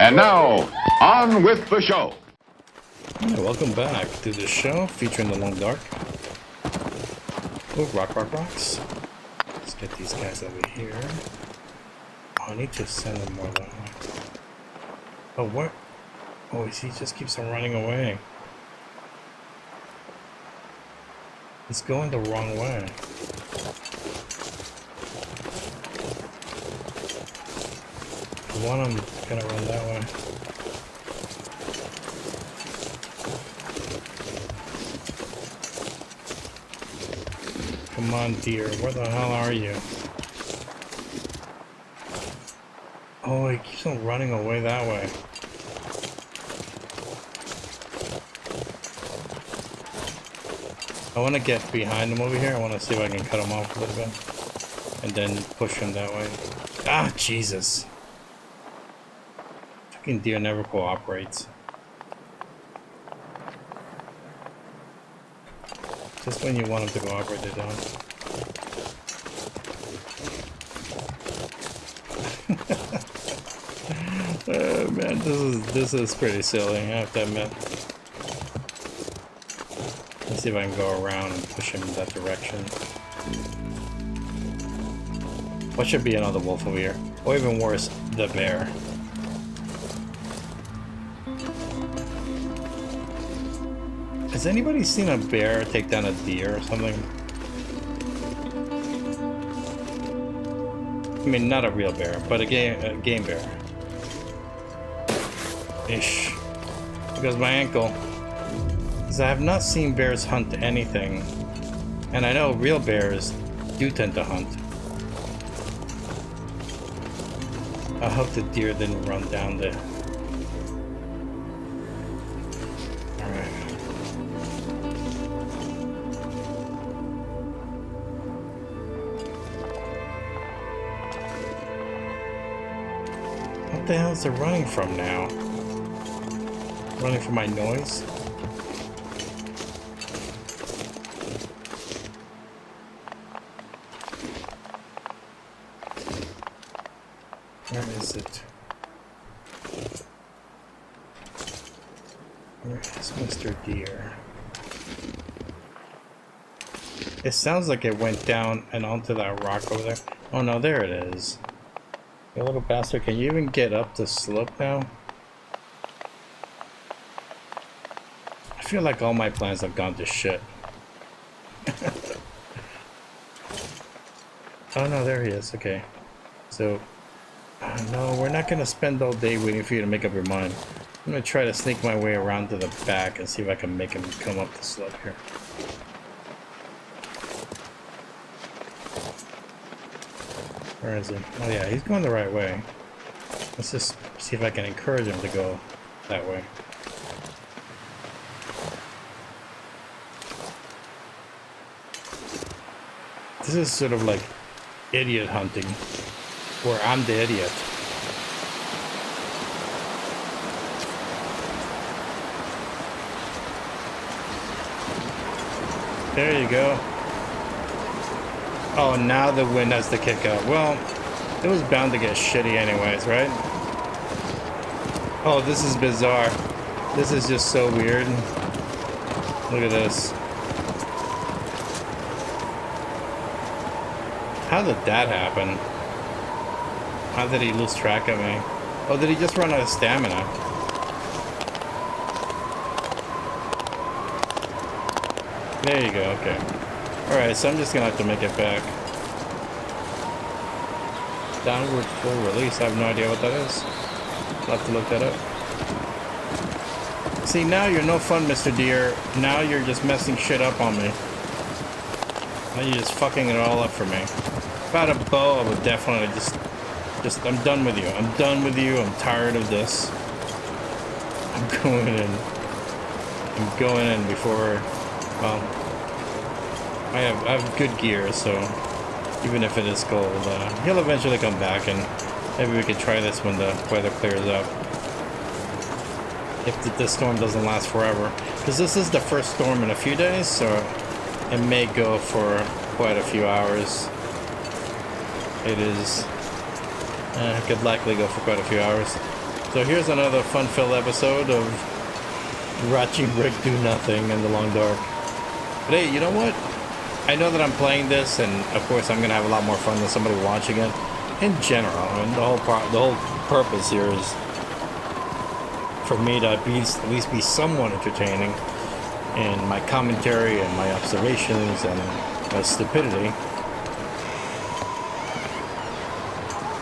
And now, on with the show. Yeah, welcome back to the show featuring the Long Dark. Oh, rocks. Let's get these guys over here. Oh, I need to send them more that way. Oh, what? Oh, he just keeps on running away. He's going the wrong way. I want him gonna run that way. Come on, dear. Where the hell are you? Oh, he keeps on running away that way. I want to get behind him over here. I want to see if I can cut him off a little bit. And then push him that way. Ah, Jesus. Fucking deer never cooperates. Just when you want them to cooperate, they don't. Oh man, this is pretty silly, I have to admit. Let's see if I can go around and push him in that direction. What should be another wolf over here? Or even worse, the bear. Has anybody seen a bear take down a deer or something? I mean, not a real bear, but a game bear. Ish. Because my ankle. Because I have not seen bears hunt anything. And I know real bears do tend to hunt. I hope the deer didn't run down the... Alright. What the hell is it running from now? Running from my noise? Where is it? Where is Mr. Deer? It sounds like it went down and onto that rock over there. Oh no, there it is. You little bastard, can you even get up the slope now? I feel like all my plans have gone to shit. Oh no, there he is, okay. So... no, we're not gonna spend all day waiting for you to make up your mind. I'm gonna try to sneak my way around to the back and see if I can make him come up the slope here. Where is he? Oh yeah, he's going the right way. Let's just see if I can encourage him to go that way. This is sort of like idiot hunting. Where I'm the idiot. There you go. Oh, now the wind has to kick up. Well, it was bound to get shitty anyways, right? Oh, this is bizarre. This is just so weird. Look at this. How did that happen? How did he lose track of me? Oh, did he just run out of stamina? There you go, okay. Alright, so I'm just gonna have to make it back. Downward full release, I have no idea what that is. I'll have to look that up. See, now you're no fun, Mr. Deer. Now you're just messing shit up on me. Now you're just fucking it all up for me. If I had a bow, I would definitely just I'm done with you. I'm done with you. I'm tired of this. I'm going in. I'm going in before, well, I have good gear, so even if it is cold, he'll eventually come back, and maybe we could try this when the weather clears up. If the storm doesn't last forever. Because this is the first storm in a few days, so it may go for quite a few hours. It is... it could likely go for quite a few hours. So here's another fun-filled episode of watching Rick do nothing in the long dark. But hey, you know what? I know that I'm playing this, and of course I'm gonna have a lot more fun than somebody watching it. In general, and the whole purpose here is for me to at least be somewhat entertaining in my commentary and my observations and my stupidity.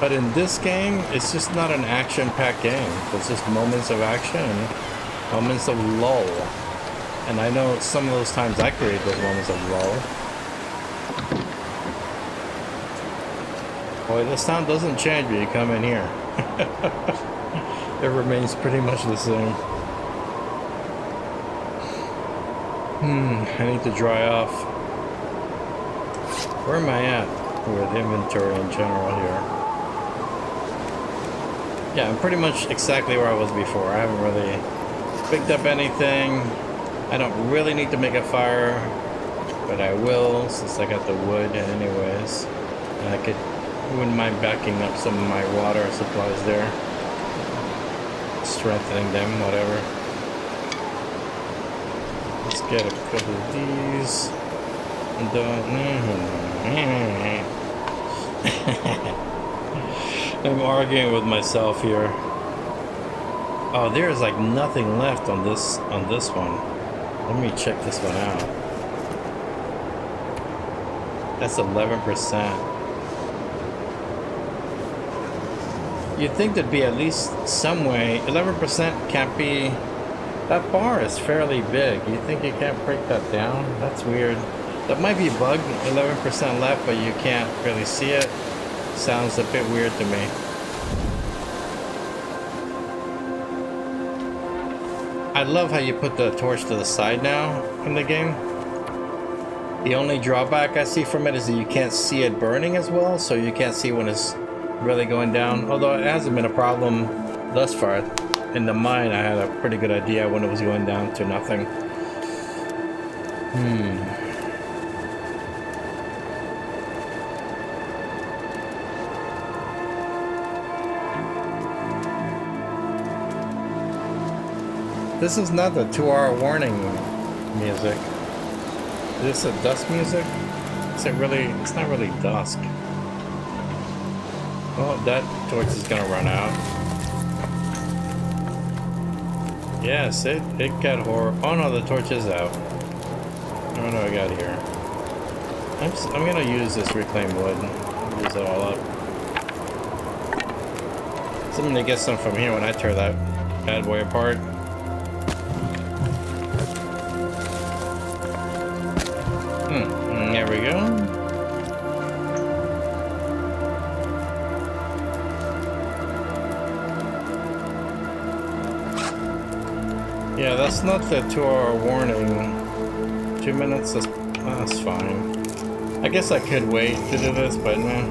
But in this game, it's just not an action-packed game. It's just moments of action, moments of lull. And I know some of those times I create those moments of lull. Boy, the sound doesn't change when you come in here. It remains pretty much the same. I need to dry off. Where am I at with inventory in general here? Yeah, I'm pretty much exactly where I was before. I haven't really picked up anything. I don't really need to make a fire, but I will since I got the wood anyways. And I wouldn't mind backing up some of my water supplies there. Strengthening them, whatever. Let's get a couple of these. I'm arguing with myself here. Oh, there's like nothing left on this one. Let me check this one out. That's 11%. You'd think there'd be at least some way. 11% can't be. That bar is fairly big. You think you can't break that down? That's weird. That might be a bug. 11% left, but you can't really see it. Sounds a bit weird to me. I love how you put the torch to the side now in the game. The only drawback I see from it is that you can't see it burning as well, so you can't see when it's really going down. Although it hasn't been a problem thus far. In the mine, I had a pretty good idea when it was going down to nothing. This is not the 2-hour warning music. Is this a dusk music? Is it really? It's not really dusk. Well, that torch is gonna run out. Yes, it got horrible. Oh no, the torch is out. What do I got here? I'm gonna use this reclaimed wood. Use it all up. So I'm gonna get some from here when I tear that bad boy apart. There we go. Yeah, that's not the 2-hour warning. 2 minutes, that's fine. I guess I could wait to do this, but no.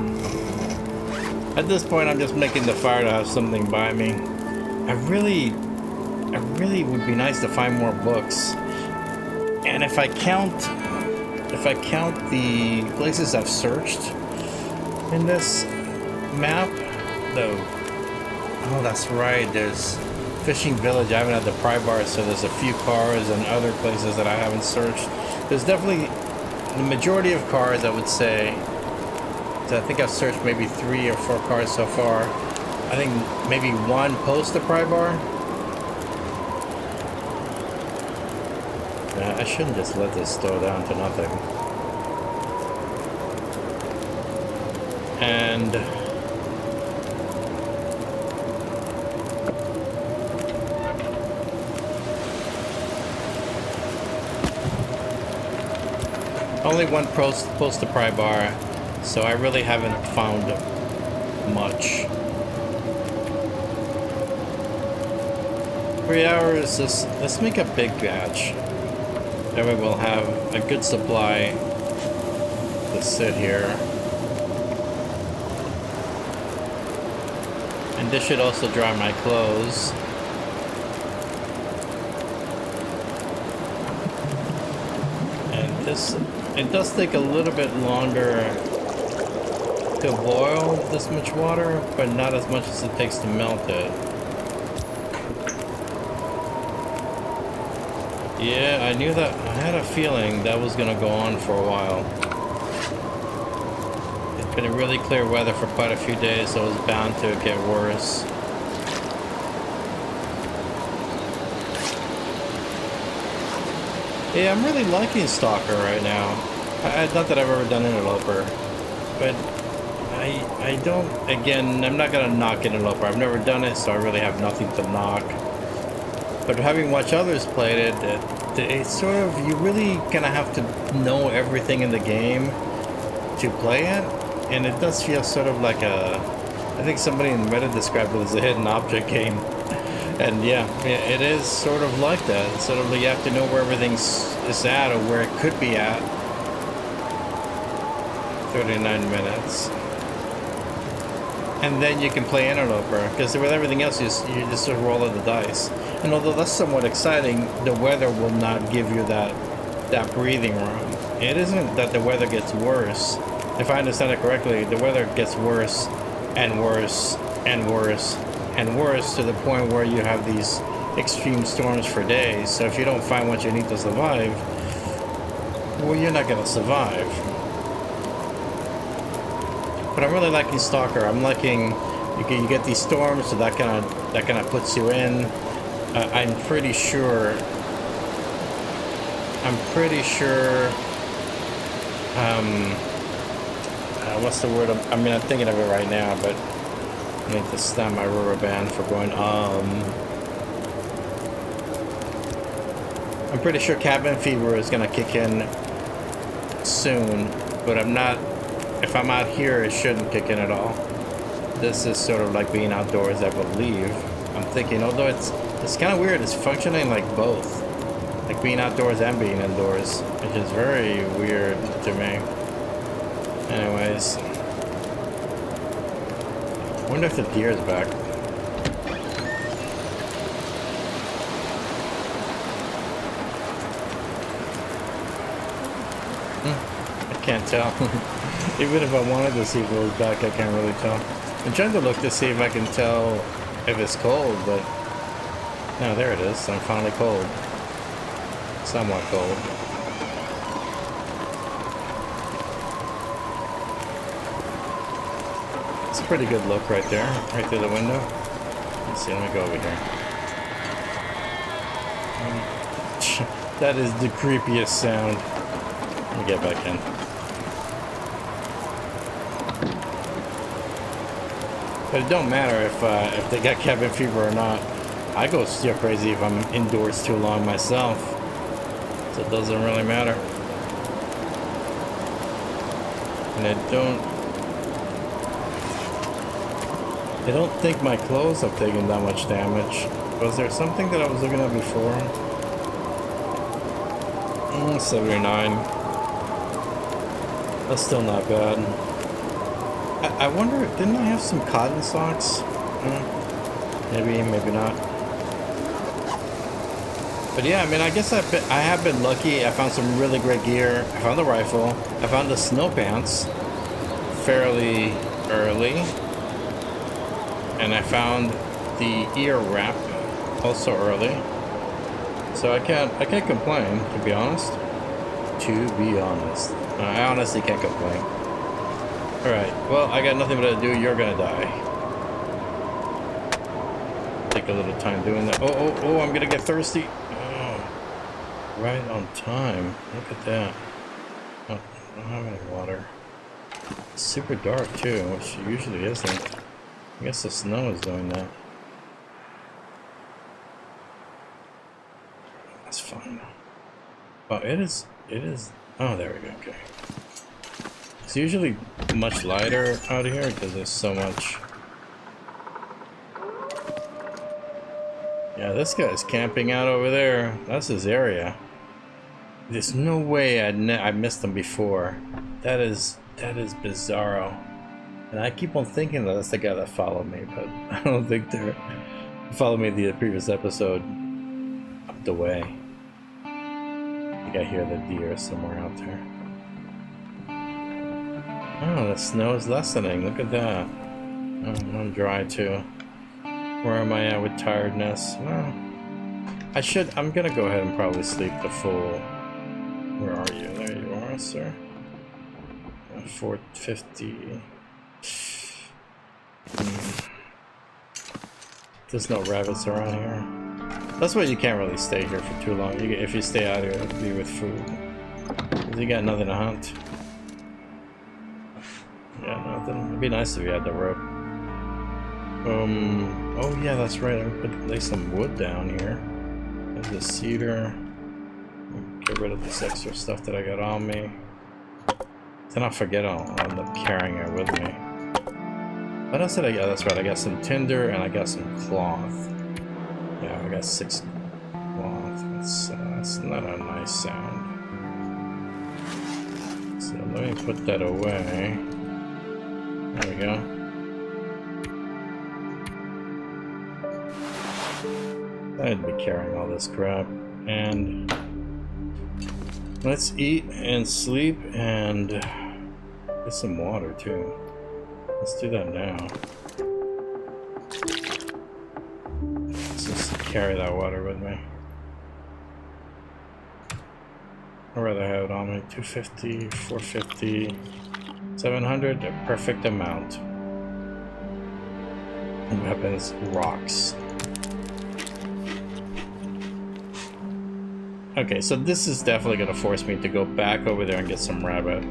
At this point, I'm just making the fire to have something by me. I really would be nice to find more books. And if I count the places I've searched in this map, though. Oh, that's right. There's Fishing Village. I haven't had the pry bar, so there's a few cars and other places that I haven't searched. There's definitely the majority of cars, I would say. So I think I've searched maybe 3 or 4 cars so far. I think maybe 1 post the pry bar. I shouldn't just let this slow down to nothing. And only 1 post to pry bar, so I really haven't found much. 3 hours. Let's make a big batch. That way we'll have a good supply to sit here. And this should also dry my clothes. And this, it does take a little bit longer to boil this much water, but not as much as it takes to melt it. Yeah, I knew that. I had a feeling that was gonna go on for a while. It's been really clear weather for quite a few days, so it was bound to get worse. Yeah, I'm really liking Stalker right now. Not that I've ever done Interloper, but I don't. Again, I'm not gonna knock Interloper. I've never done it, so I really have nothing to knock. But having watched others play it's sort of, you really gonna have to know everything in the game to play it, and it does feel sort of like a, I think somebody in Reddit described it as a hidden object game. And yeah, it is sort of like that. It's sort of like you have to know where everything is at or where it could be at. 39 minutes. And then you can play Interloper, because with everything else, you just sort of roll of the dice. And although that's somewhat exciting, the weather will not give you that breathing room. It isn't that the weather gets worse. If I understand it correctly, the weather gets worse and worse and worse and worse to the point where you have these extreme storms for days. So if you don't find what you need to survive, well, you're not going to survive. But I'm really liking Stalker. I'm liking you get these storms, so that kind of puts you in. I'm pretty sure. What's the word? I mean, I'm thinking of it right now, but I need to stop my rubber band for going. I'm pretty sure cabin fever is gonna kick in soon, but I'm not. If I'm out here, it shouldn't kick in at all. This is sort of like being outdoors, I believe. I'm thinking, although it's kind of weird, it's functioning like both. Like being outdoors and being indoors, which is very weird to me. Anyways. I wonder if the deer's back. I can't tell. Even if I wanted to see if it was back, I can't really tell. I'm trying to look to see if I can tell if it's cold, but no, there it is. I'm finally cold. Somewhat cold. It's a pretty good look right there, right through the window. Let's see, let me go over here. That is the creepiest sound. Let me get back in. But it don't matter if they got cabin fever or not. I go still crazy if I'm indoors too long myself. So it doesn't really matter. And I don't think my clothes have taken that much damage. Was there something that I was looking at before? 79. That's still not bad. I wonder, didn't I have some cotton socks? Maybe, maybe not. But yeah, I mean, I guess I have been lucky. I found some really great gear. I found the rifle. I found the snow pants fairly early. And I found the ear wrap also early. So I can't complain, to be honest. I honestly can't complain. Alright, well, I got nothing better to do. You're gonna die. Take a little time doing that. Oh, I'm gonna get thirsty. Oh, right on time. Look at that. Oh, I don't have any water. It's super dark, too, which usually isn't. I guess the snow is doing that. That's fine. Oh, it is. Oh, there we go. Okay. It's usually much lighter out here because there's so much. Yeah, this guy's camping out over there. That's his area. There's no way I missed him before. That is bizarro. And I keep on thinking that that's the guy that followed me, but I don't think they're followed me the previous episode up the way. I think I hear the deer somewhere out there. Oh, the snow is lessening. Look at that. Oh, I'm dry too. Where am I at with tiredness? Well, I'm gonna go ahead and probably sleep the full. Where are you? There you are, sir. 450. There's no rabbits around here. That's why you can't really stay here for too long. If you stay out here, it'll be with food. 'Cause you got nothing to hunt. Yeah, nothing. It'd be nice if you had the rope. Oh yeah, that's right. I could lay some wood down here. There's the cedar. Get rid of this extra stuff that I got on me. Then I'll forget I'll end up carrying it with me. What else did I get? That's right. I got some tinder and I got some cloth. Yeah, I got 6 cloth. That's not a nice sound. So let me put that away. There we go. I'd be carrying all this crap. And let's eat and sleep and get some water too. Let's do that now. Let's just carry that water with me. I'd rather have it on me. 250, 450, 700, a perfect amount. Weapons, rocks. Okay, so this is definitely going to force me to go back over there and get some rabbit.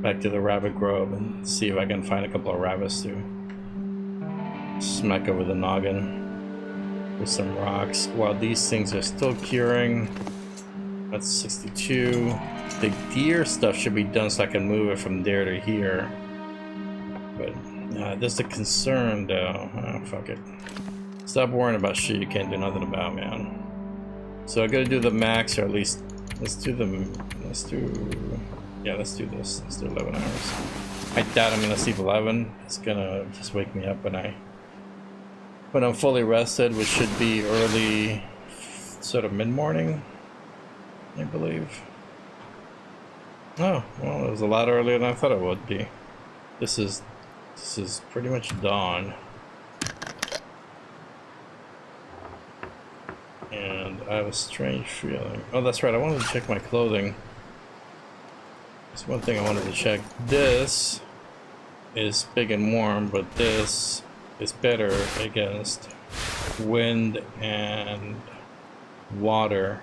Back to the rabbit grove and see if I can find a couple of rabbits to smack over the noggin with some rocks. While these things are still curing, that's 62. The deer stuff should be done so I can move it from there to here. But there's a concern though. Oh, fuck it. Stop worrying about shit you can't do nothing about, man. So I gotta do the max, or at least let's do this. Let's do 11 hours. I doubt I'm gonna sleep 11. It's gonna just wake me up when I'm fully rested, which should be early, sort of mid-morning, I believe. Oh, well, it was a lot earlier than I thought it would be. This is pretty much dawn. And I have a strange feeling. Oh, that's right. I wanted to check my clothing. That's one thing I wanted to check. This is big and warm, but this is better against wind and water.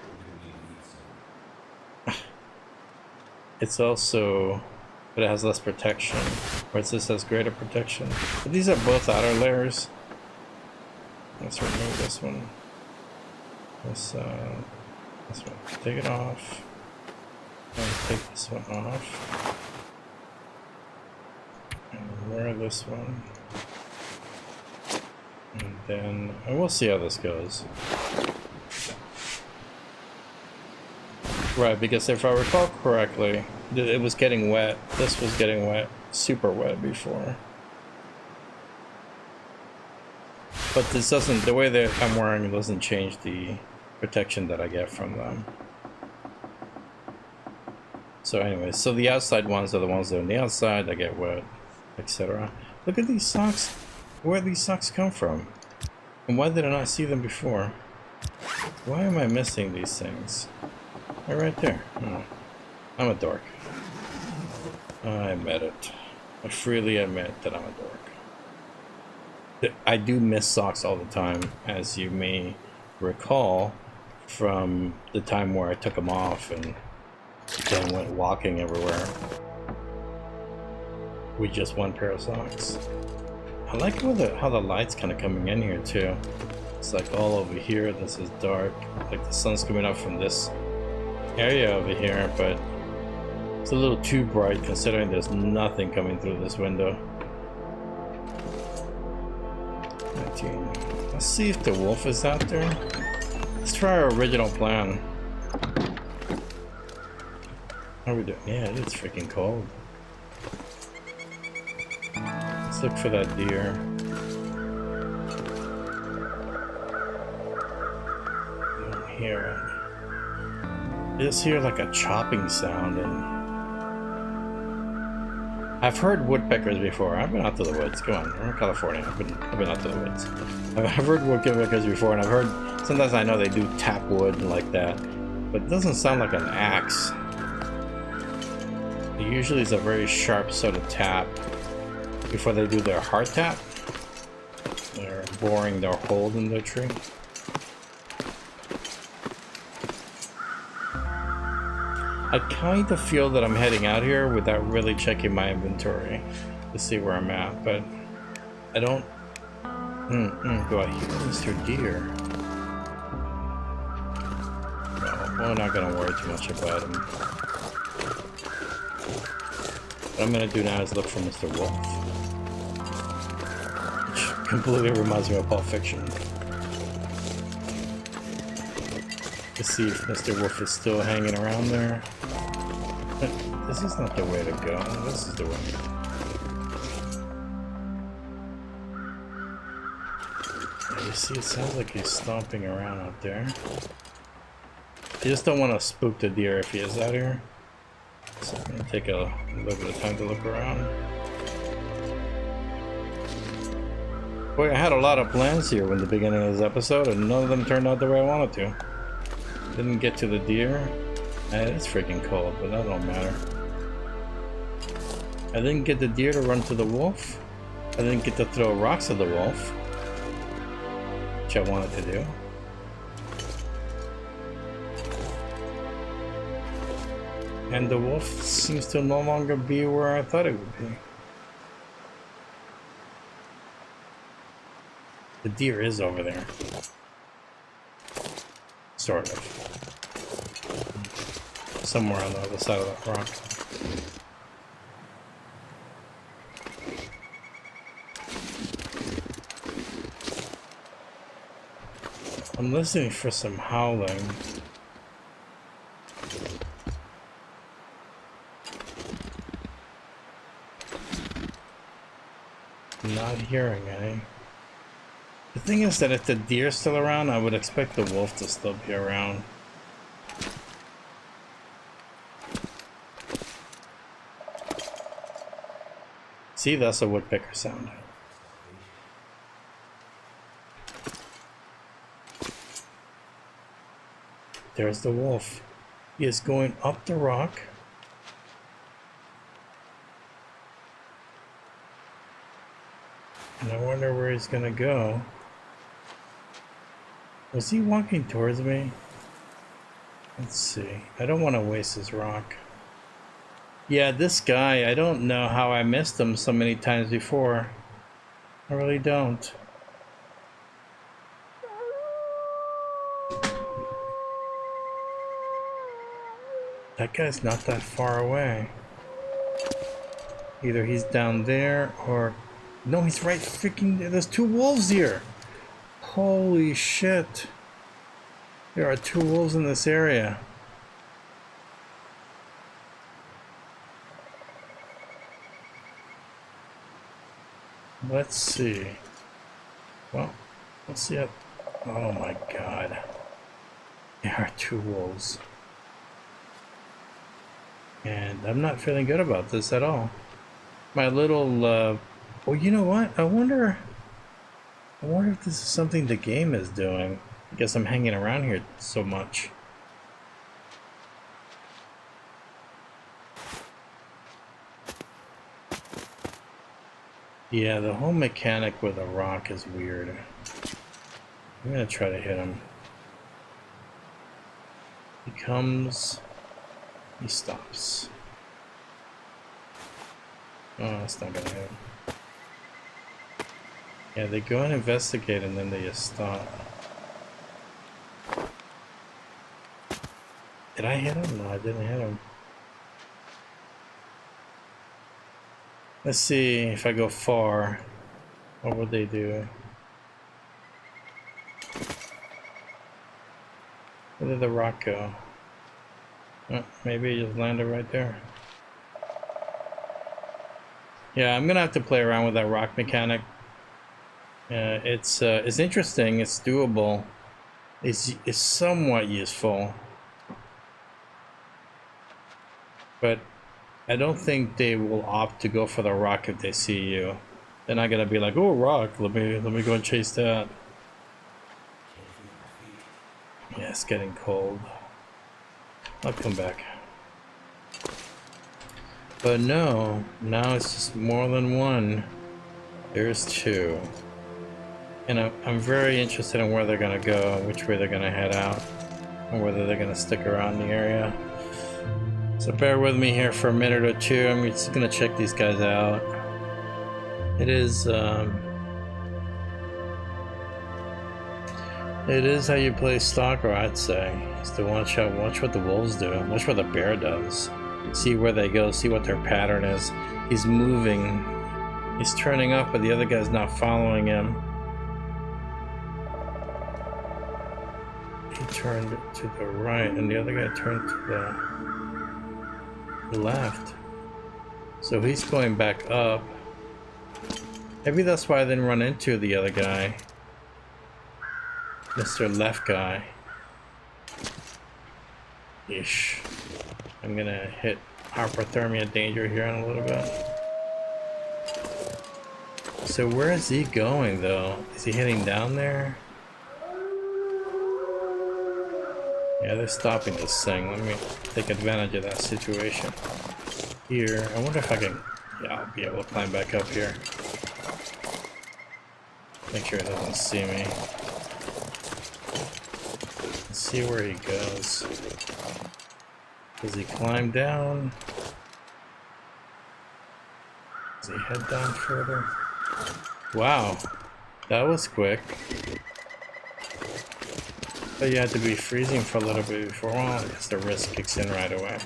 It's also, but it has less protection. Whereas this has greater protection. But these are both outer layers. Let's remove this one. This one. Take it off. And take this one off. And wear this one. And then we'll see how this goes. Right, because if I recall correctly, it was getting wet. This was getting wet, super wet before. But this doesn't, the way that I'm wearing it doesn't change the protection that I get from them. So anyway, so the outside ones are the ones that are on the outside that get wet, etc. Look at these socks. Where these socks come from? And why did I not see them before? Why am I missing these things? They're right there. Oh, I'm a dork. I admit it. I freely admit that I'm a dork. I do miss socks all the time, as you may recall from the time where I took them off and then went walking everywhere with just one pair of socks. I like how the light's kind of coming in here too. It's like all over here. This is dark. Like the sun's coming up from this area over here, but it's a little too bright considering there's nothing coming through this window. 19. Let's see if the wolf is out there. Let's try our original plan. How are we doing? Yeah, it's freaking cold. Let's look for that deer. I don't hear it. I just hear like a chopping sound and I've heard woodpeckers before. I've been out to the woods. Come on, we're in California. I've been out to the woods. I've heard woodpeckers before, and I've heard sometimes I know they do tap wood like that, but it doesn't sound like an axe. It usually is a very sharp sort of tap before they do their hard tap. They're boring their hole in the tree. I kind of feel that I'm heading out here without really checking my inventory to see where I'm at, but I don't... do I hear Mr. Deer? No, we're not going to worry too much about him. What I'm going to do now is look for Mr. Wolf. Which completely reminds me of Pulp Fiction. To see if Mr. Wolf is still hanging around there. This is not the way to go. This is the way. You see, it sounds like he's stomping around out there. I just don't want to spook the deer if he is out here. So I'm going to take a little bit of time to look around. Boy, I had a lot of plans here in the beginning of this episode, and none of them turned out the way I wanted to. Didn't get to the deer. It's freaking cold, but that don't matter. I didn't get the deer to run to the wolf. I didn't get to throw rocks at the wolf, which I wanted to do. And the wolf seems to no longer be where I thought it would be. The deer is over there. Sort of. Somewhere on the other side of that rock. I'm listening for some howling. Not hearing any. The thing is that if the deer's still around, I would expect the wolf to still be around. See, that's a woodpecker sound. There's the wolf. He is going up the rock. And I wonder where he's gonna go. Was he walking towards me? Let's see. I don't want to waste his rock. Yeah, this guy, I don't know how I missed him so many times before. I really don't. That guy's not that far away. Either he's down there or... No, he's right freaking there. There's two wolves here. Holy shit. There are two wolves in this area. Let's see. Well, let's see how... Oh my god. There are two wolves. And I'm not feeling good about this at all. My little, well, you know what? I wonder if this is something the game is doing. I guess I'm hanging around here so much. Yeah, the whole mechanic with a rock is weird. I'm gonna try to hit him. He comes... He stops. Oh, that's not gonna hit him. Yeah, they go and investigate and then they just stop. Did I hit him? No, I didn't hit him. Let's see if I go far. What would they do? Where did the rock go? Oh, maybe it just landed right there. Yeah, I'm gonna have to play around with that rock mechanic. It's interesting. It's doable. It's somewhat useful, but I don't think they will opt to go for the rock if they see you. They're not gonna be like, oh, rock, let me go and chase that. Yeah, it's getting cold. I'll come back. But no, now it's just more than one. There's two. And I'm very interested in where they're gonna go, which way they're gonna head out, and whether they're gonna stick around the area. So bear with me here for a minute or two. I'm just gonna check these guys out. It is how you play Stalker, I'd say. Is to watch what the wolves do, watch what the bear does, see where they go, see what their pattern is. He's moving, he's turning up, but the other guy's not following him. He turned to the right, and the other guy turned to the left. So he's going back up. Maybe that's why I didn't run into the other guy. Mr. Left guy. Ish. I'm gonna hit hypothermia danger here in a little bit. So where is he going though? Is he heading down there? Yeah, they're stopping this thing. Let me take advantage of that situation. Here, I wonder if I can... Yeah, I'll be able to climb back up here. Make sure it doesn't see me. Let's see where he goes. Does he climb down? Does he head down further? Wow, that was quick. But you had to be freezing for a little bit before. Well, I guess the risk kicks in right away.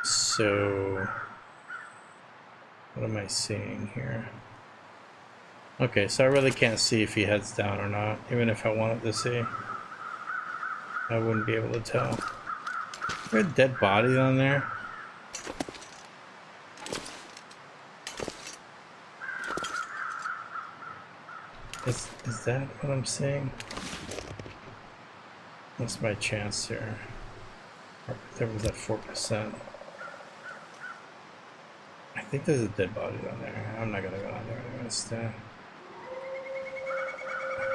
So, what am I seeing here? Okay, so I really can't see if he heads down or not. Even if I wanted to see, I wouldn't be able to tell. Is there a dead body down there? Is that what I'm seeing? What's my chance here? There was at 4%. I think there's a dead body down there. I'm not gonna go down there. I'm gonna stand.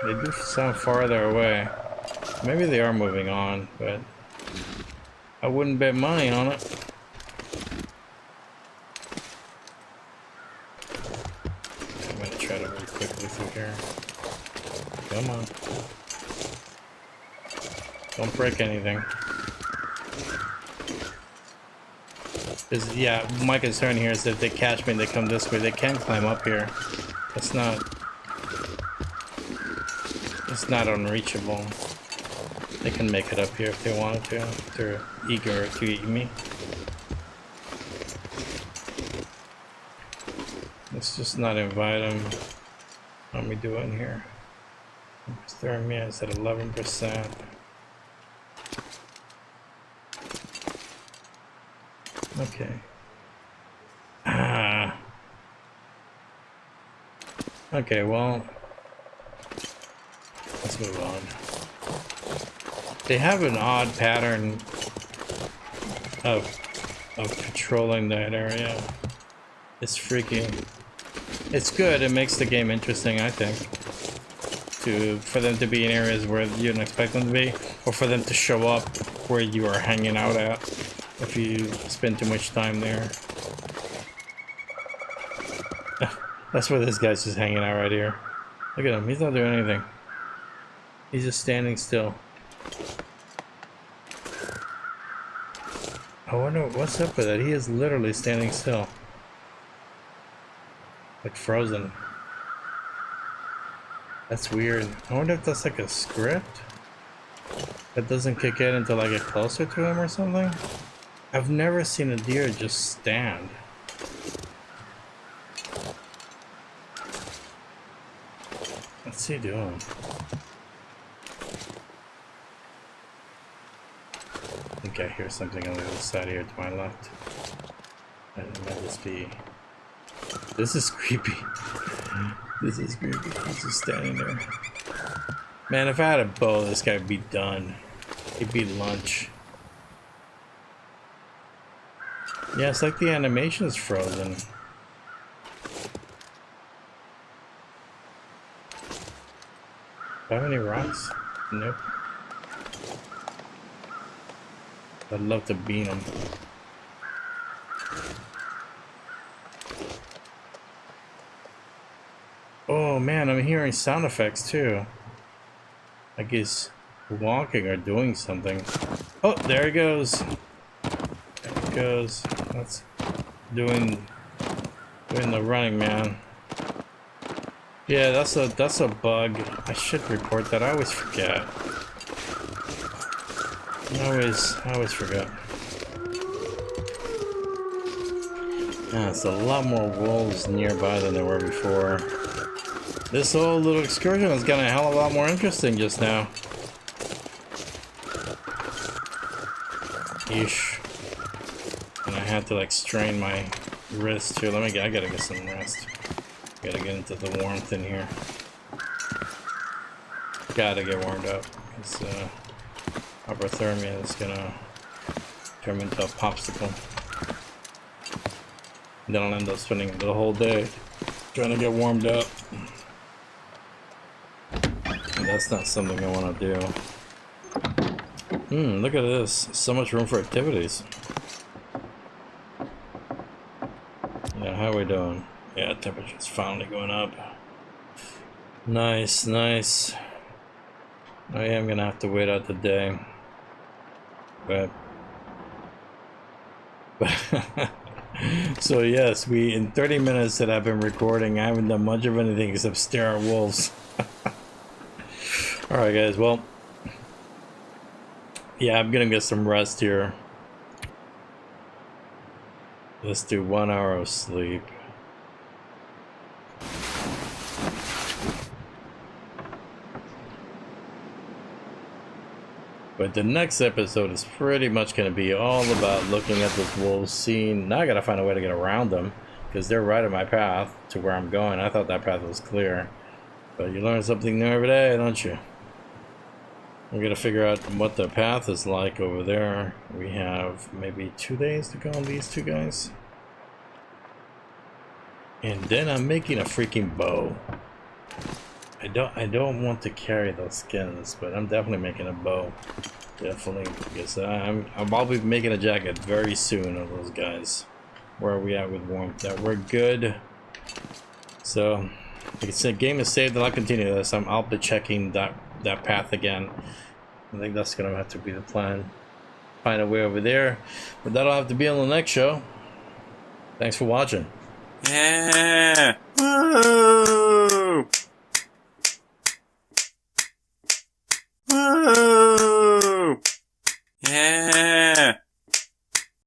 They do sound farther away. Maybe they are moving on, but I wouldn't bet money on it. I'm gonna try to move quickly through here. Come on. Don't break anything. Because, yeah, my concern here is that if they catch me and they come this way, they can climb up here. It's not unreachable. They can make it up here if they wanted to. If they're eager to eat me. Let's just not invite them. Let me do it in here. Thermia is at 11%. Okay. Okay, well, let's move on. They have an odd pattern of patrolling that area. It's freaky. It's good. It makes the game interesting, I think. For them to be in areas where you didn't expect them to be, or for them to show up where you are hanging out at if you spend too much time there. That's where this guy's just hanging out right here. Look at him, he's not doing anything. He's just standing still. I wonder what's up with it. He is literally standing still. Like frozen. That's weird. I wonder if that's like a script that doesn't kick in until I get closer to him or something. I've never seen a deer just stand. What's he doing? I think I hear something on the other side here to my left. That might just be... This is creepy. This is creepy. He's just standing there. Man, if I had a bow, this guy would be done. Maybe lunch. Yeah, it's like the animation's frozen. Do I have any rocks? Nope. I'd love to bean them. Oh man, I'm hearing sound effects too. I guess walking or doing something. Oh, there it goes. There it goes. That's doing the running, man. Yeah, that's a bug. I should report that. I always forget. I always forget. Yeah, it's a lot more wolves nearby than there were before. This whole little excursion has gotten a hell of a lot more interesting just now. Yeesh. And I had to like strain my wrist too. I gotta get some rest. Gotta get into the warmth in here. Gotta get warmed up. It's hypothermia is gonna turn me into a popsicle. And then I'll end up spending the whole day trying to get warmed up. And that's not something I want to do. Look at this. So much room for activities. Yeah, how are we doing? Yeah, temperature's finally going up. Nice, nice. I am gonna have to wait out the day. But so yes, in 30 minutes that I've been recording, I haven't done much of anything except stare at wolves. Alright guys, well, yeah, I'm gonna get some rest here. Let's do 1 hour of sleep. But the next episode is pretty much going to be all about looking at this wolf scene. Now I got to find a way to get around them, because they're right in my path to where I'm going. I thought that path was clear. But you learn something new every day, don't you? We're going to figure out what the path is like over there. We have maybe 2 days to go on these two guys. And then I'm making a freaking bow. I don't want to carry those skins, but I'm definitely making a bow. Definitely, because I'll be making a jacket very soon of those guys. Where are we at with warmth? That we're good. So, like I said, game is saved, and I'll continue this. I'll be checking that path again. I think that's gonna have to be the plan. Find a way over there, but that'll have to be on the next show. Thanks for watching. Yeah. Woo!